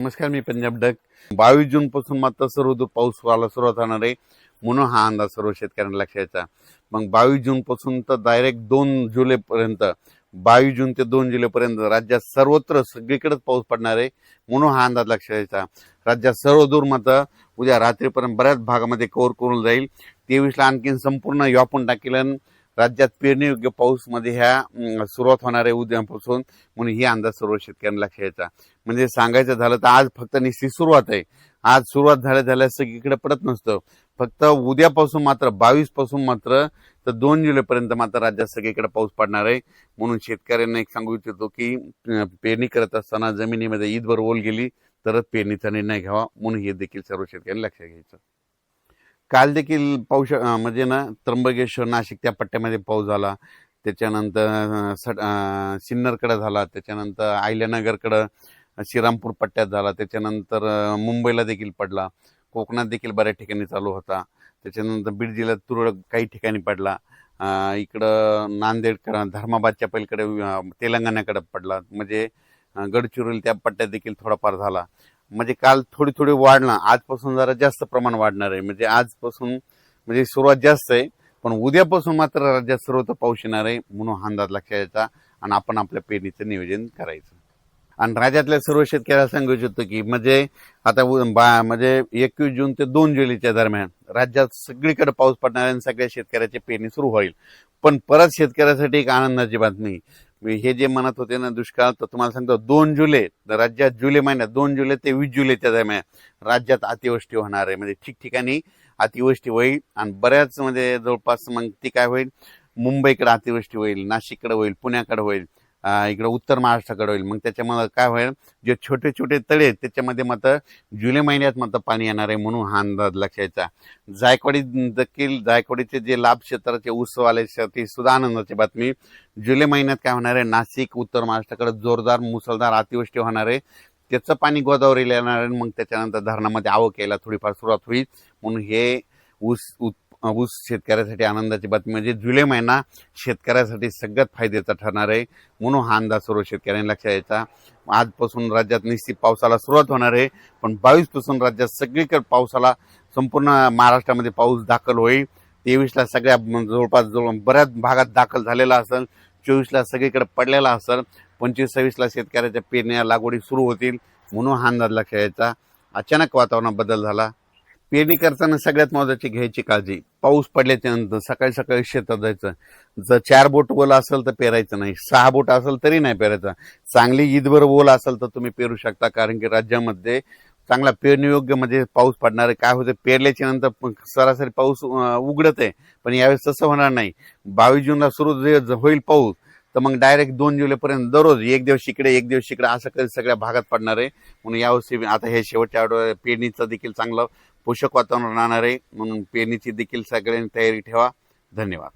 नमस्कार, मी पंजाब डक. 22 जून पासून मात्र सर्वदूर पाऊस व्हायला सुरुवात होणार आहे, म्हणून हा अंदाज सर्व शेतकऱ्यांना लक्षात. मग 22 जून पासून तर डायरेक्ट 2 जुलै पर्यंत, 22 जून ते 2 जुलै पर्यंत राज्यात सर्वत्र सगळीकडेच पाऊस पडणार आहे, म्हणून हा अंदाज लक्षात. राज्यात सर्वदूर मात्र उद्या रात्रीपर्यंत बऱ्याच भागामध्ये कव्हर करून जाईल. 23ला आणखी संपूर्ण व्यापून टाकेल. राज्यात पेरणी योग्य पाऊस मध्ये ह्या सुरुवात होणार आहे उद्यापासून, म्हणून ही अंदाज सर्व शेतकऱ्यांना लक्षात. म्हणजे सांगायचं झालं तर आज फक्त निश्चित सुरुवात आहे. आज सुरुवात झाल्या सगळीकडे पडत नसतं. फक्त उद्यापासून मात्र 22 पासून मात्र तर 2 जुलैपर्यंत मात्र राज्यात सगळीकडे पाऊस पडणार आहे. म्हणून शेतकऱ्यांना एक सांगू इच्छितो की पेरणी करत असताना जमिनीमध्ये ईदभर ओल गेली तरच पेरणीचा निर्णय घ्यावा, म्हणून हे देखील सर्व शेतकऱ्यांनी लक्षात घ्यायचं. काल देखील पाऊस म्हणजे त्र्यंबकेश्वर नाशिक त्या पट्ट्यामध्ये पाऊस झाला. त्याच्यानंतर सिन्नरकडे झाला, त्याच्यानंतर अहिल्यानगरकडं श्रीरामपूर पट्ट्यात झाला, त्याच्यानंतर मुंबईला देखील पडला, कोकणात देखील बऱ्याच ठिकाणी चालू होता. त्याच्यानंतर बीड जिल्ह्यात तुरळक काही ठिकाणी पडला. इकडं नांदेडकडं धर्माबादच्या पलीकडे तेलंगणाकडे पडला. म्हणजे गडचिरोली त्या पट्ट्यात देखील थोडाफार झाला. म्हणजे काल थोडी वाढला. आजपासून जरा जास्त प्रमाण वाढणार आहे. म्हणजे आजपासून म्हणजे सुरुवात जास्त आहे, पण उद्यापासून मात्र राज्यात सर्वत्र पाऊस येणार आहे, म्हणून हा अंदाज लक्षात घ्यायचा आणि आपण आपल्या पेरणीचं नियोजन करायचं. आणि राज्यातल्या सर्व शेतकऱ्याला सांगू इच्छितो की म्हणजे आता म्हणजे 21 जून ते 2 जुलैच्या दरम्यान राज्यात सगळीकडे पाऊस पडणार आहे आणि सगळ्या शेतकऱ्याची पेरणी सुरू होईल. पण परत शेतकऱ्यासाठी एक आनंदाची बातमी. हे जे म्हणत होते ना दुष्काळ, तर तुम्हाला सांगतो 2 जुलै राज्यात जुलै महिन्यात 2 जुलै ते 20 जुलैच्या दरम्यान राज्यात अतिवृष्टी होणार आहे. म्हणजे ठिकठिकाणी अतिवृष्टी होईल आणि बऱ्याच म्हणजे जवळपास मग ती काय होईल, मुंबईकडे अतिवृष्टी होईल, नाशिककडे होईल, पुण्याकडे होईल, इकडे उत्तर महाराष्ट्राकडे होईल. मग त्याच्यामध्ये काय होईल, जे छोटे छोटे तळे आहेत त्याच्यामध्ये मात्र जुलै महिन्यात मात्र पाणी येणार आहे, म्हणून हा अंदाज लक्षात. जायकवाडी देखील जायकवाडीचे जे लाभ क्षेत्राचे उत्सव आले ती सुद्धा आनंदाची बातमी. जुलै महिन्यात काय होणार आहे, नाशिक उत्तर महाराष्ट्राकडे जोरदार मुसळधार अतिवृष्टी होणार आहे. त्याचं पाणी गोदावरीला येणार आहे. मग त्याच्यानंतर धरणामध्ये आवक यायला थोडीफार सुरुवात होईल, म्हणून हे ऊस शेतकऱ्यासाठी आनंदाची बातमी. म्हणजे जुलै महिना शेतकऱ्यासाठी सगळ्यात फायद्याचा ठरणार आहे, म्हणून हा अंदाज सर्व शेतकऱ्यांनी लक्षात घ्यायचा. आजपासून राज्यात निश्चित पावसाला सुरुवात होणार आहे, पण 22 पासून राज्यात सगळीकडे पावसाला संपूर्ण महाराष्ट्रामध्ये पाऊस दाखल होईल. 23ला सगळ्या जवळपास बऱ्याच भागात दाखल झालेला असेल, 24ला सगळीकडे पडलेला असेल, 25-26ला शेतकऱ्याच्या पेरण्या लागवडी सुरू होतील, म्हणून हा अंदाज लक्षात घ्यायचा. अचानक वातावरणात बदल झाला. पेरणी करताना सगळ्यात महत्वाची घ्यायची काळजी, पाऊस पडल्याच्या नंतर सकाळी सकाळी शेतात जायचं. जर 4 बोट ओला असेल तर पेरायचं नाही, 6 बोट असेल तरी नाही पेरायचं. चांगली ईदभर ओला असेल तर तुम्ही पेरू शकता, कारण की राज्यामध्ये चांगला पेरणीयोग्य म्हणजे पाऊस पडणार आहे. काय होतं, पेरल्याच्या नंतर सरासरी पाऊस उघडत आहे, पण यावेळेस तसं होणार नाही. 22 जूनला सुरू जे होईल पाऊस, तर मग डायरेक्ट 2 जुलैपर्यंत दररोज एक दिवस इकडे असं कधी सगळ्या भागात पडणार आहे. म्हणून यावर्षी आता हे शेवटच्या आठवड्यात पेरणीचं देखील चांगलं पोषक वातावरण राहणार आहे, म्हणून पेरणीची देखील सगळ्यांनी तयारी ठेवा. धन्यवाद.